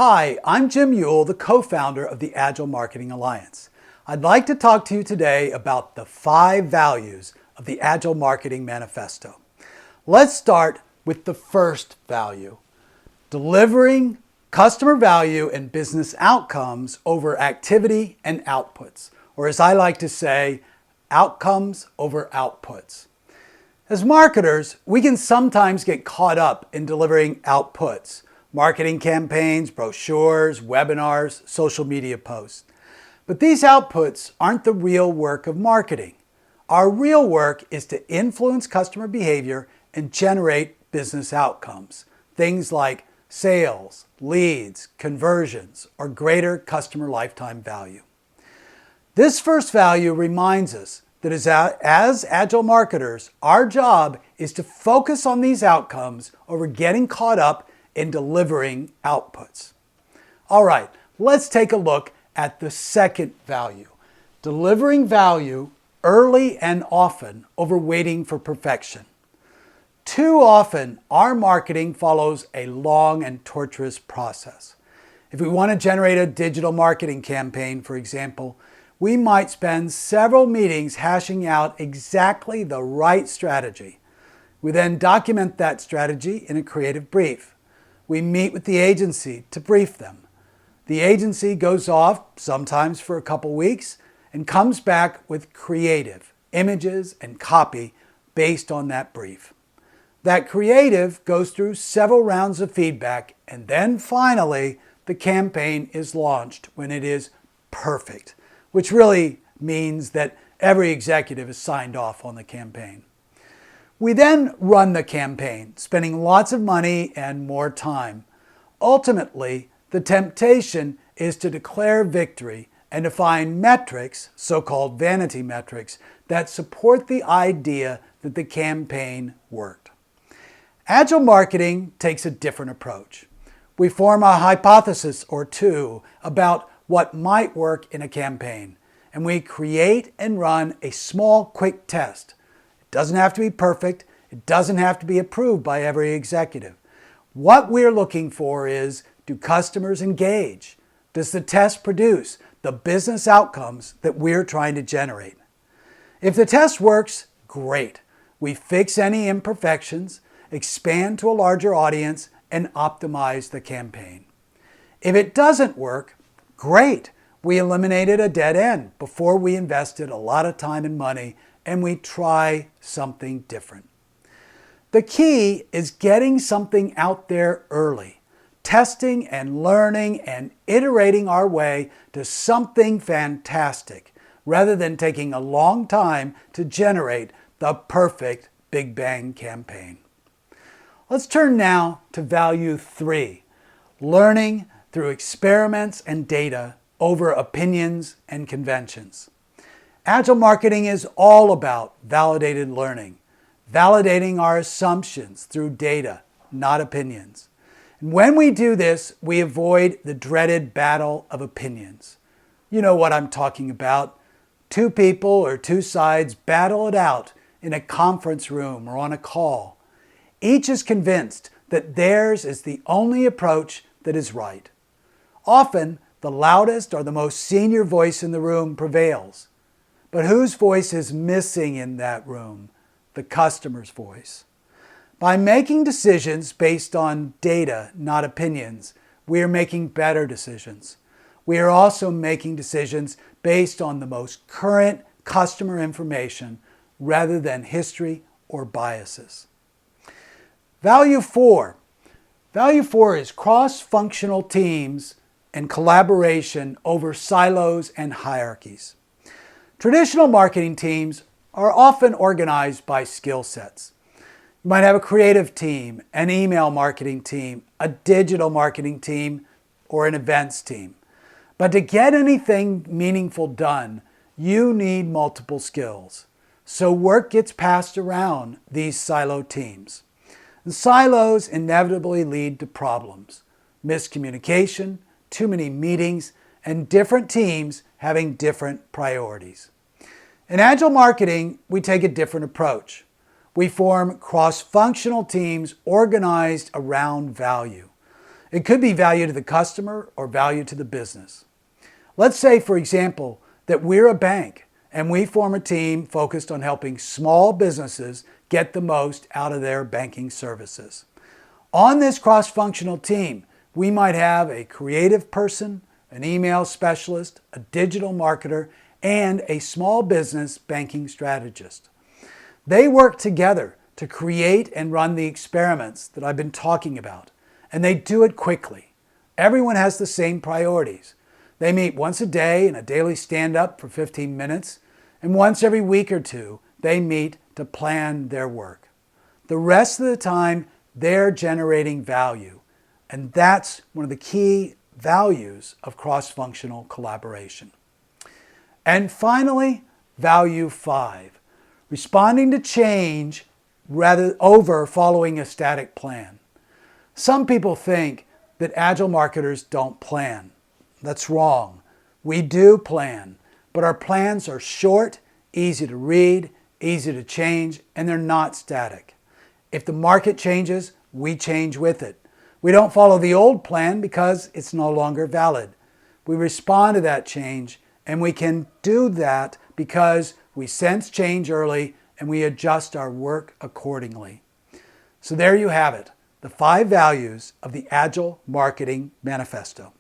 Hi, I'm Jim Ewel, the co-founder of the Agile Marketing Alliance. I'd like to talk to you today about the 5 values of the Agile Marketing Manifesto. Let's start with the first value, delivering customer value and business outcomes over activity and outputs, or as I like to say, outcomes over outputs. As marketers, we can sometimes get caught up in delivering outputs, marketing campaigns, brochures, webinars, social media posts. But these outputs aren't the real work of marketing. Our real work is to influence customer behavior and generate business outcomes. Things like sales, leads, conversions, or greater customer lifetime value. This first value reminds us that as Agile marketers, our job is to focus on these outcomes over getting caught up in delivering outputs. All right, let's take a look at the second value, delivering value early and often over waiting for perfection. Too often, our marketing follows a long and torturous process. If we want to generate a digital marketing campaign, for example, we might spend several meetings hashing out exactly the right strategy. We then document that strategy in a creative brief. We meet with the agency to brief them. The agency goes off, sometimes for a couple weeks, and comes back with creative images and copy based on that brief. That creative goes through several rounds of feedback, and then finally, the campaign is launched when it is perfect, which really means that every executive has signed off on the campaign. We then run the campaign, spending lots of money and more time. Ultimately, the temptation is to declare victory and to find metrics, so-called vanity metrics, that support the idea that the campaign worked. Agile marketing takes a different approach. We form a hypothesis or two about what might work in a campaign, and we create and run a small, quick test. It doesn't have to be perfect. It doesn't have to be approved by every executive. What we're looking for is, do customers engage? Does the test produce the business outcomes that we're trying to generate? If the test works, great. We fix any imperfections, expand to a larger audience, and optimize the campaign. If it doesn't work, great. We eliminated a dead end before we invested a lot of time and money, and we try something different. The key is getting something out there early, testing and learning and iterating our way to something fantastic, rather than taking a long time to generate the perfect Big Bang campaign. Let's turn now to value 3, learning through experiments and data over opinions and conventions. Agile marketing is all about validated learning, validating our assumptions through data, not opinions. And when we do this, we avoid the dreaded battle of opinions. You know what I'm talking about. 2 people or 2 sides battle it out in a conference room or on a call. Each is convinced that theirs is the only approach that is right. Often, the loudest or the most senior voice in the room prevails. But whose voice is missing in that room? The customer's voice. By making decisions based on data, not opinions, we are making better decisions. We are also making decisions based on the most current customer information rather than history or biases. Value 4. Value 4 is cross-functional teams and collaboration over silos and hierarchies. Traditional marketing teams are often organized by skill sets. You might have a creative team, an email marketing team, a digital marketing team, or an events team. But to get anything meaningful done, you need multiple skills. So work gets passed around these silo teams. And silos inevitably lead to problems, miscommunication, too many meetings, and different teams having different priorities. In Agile marketing, we take a different approach. We form cross-functional teams organized around value. It could be value to the customer or value to the business. Let's say, for example, that we're a bank and we form a team focused on helping small businesses get the most out of their banking services. On this cross-functional team, we might have a creative person, an email specialist, a digital marketer, and a small business banking strategist. They work together to create and run the experiments that I've been talking about, and they do it quickly. Everyone has the same priorities. They meet once a day in a daily stand-up for 15 minutes, and once every week or two, they meet to plan their work. The rest of the time, they're generating value, and that's one of the key values of cross-functional collaboration. And finally, value 5, responding to change rather over following a static plan. Some people think that Agile marketers don't plan. That's wrong. We do plan, but our plans are short, easy to read, easy to change, and they're not static. If the market changes, we change with it. We don't follow the old plan because it's no longer valid. We respond to that change, and we can do that because we sense change early and we adjust our work accordingly. So there you have it, the 5 values of the Agile Marketing Manifesto.